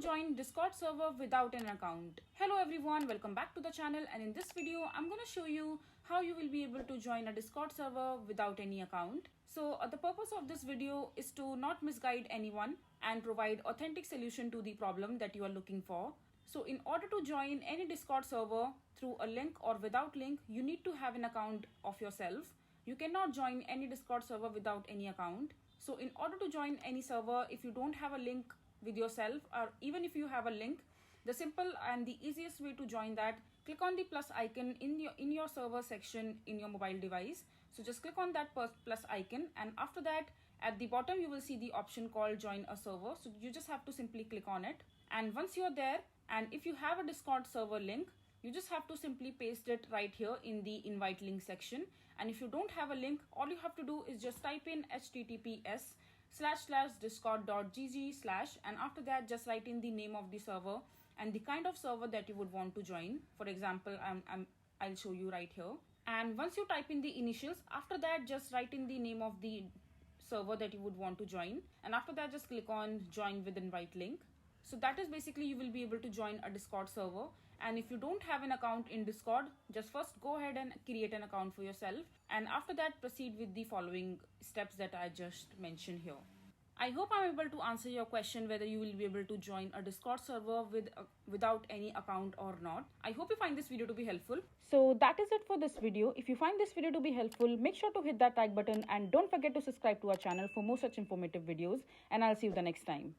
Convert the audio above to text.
join Discord server without an account. Hello everyone, welcome back to the channel, and in this video I'm going to show you how you will be able to join a Discord server without any account. So the purpose of this video is to not misguide anyone and provide authentic solution to the problem that you are looking for. So in order to join any Discord server through a link or without link, you need to have an account of yourself. You cannot join any Discord server without any account. So in order to join any server, if you don't have a link with yourself, or even if you have a link, the simple and the easiest way to join that, click on the plus icon in your server section in your mobile device. So just click on that plus icon, and after that at the bottom you will see the option called join a server. So you just have to simply click on it, and once you're there, and if you have a Discord server link, you just have to simply paste it right here in the invite link section. And if you don't have a link, all you have to do is just type in https://discord.gg/ and after that just write in the name of the server and the kind of server that you would want to join. For example, I'll show you right here. And once you type in the initials, after that just write in the name of the server that you would want to join, and after that just click on join with invite link. So that is basically you will be able to join a Discord server. And if you don't have an account in Discord, just first go ahead and create an account for yourself, and after that proceed with the following steps that I just mentioned here. I hope I'm able to answer your question whether you will be able to join a Discord server without any account or not. I hope you find this video to be helpful. So that is it for this video. If you find this video to be helpful, make sure to hit that like button and don't forget to subscribe to our channel for more such informative videos, and I'll see you the next time.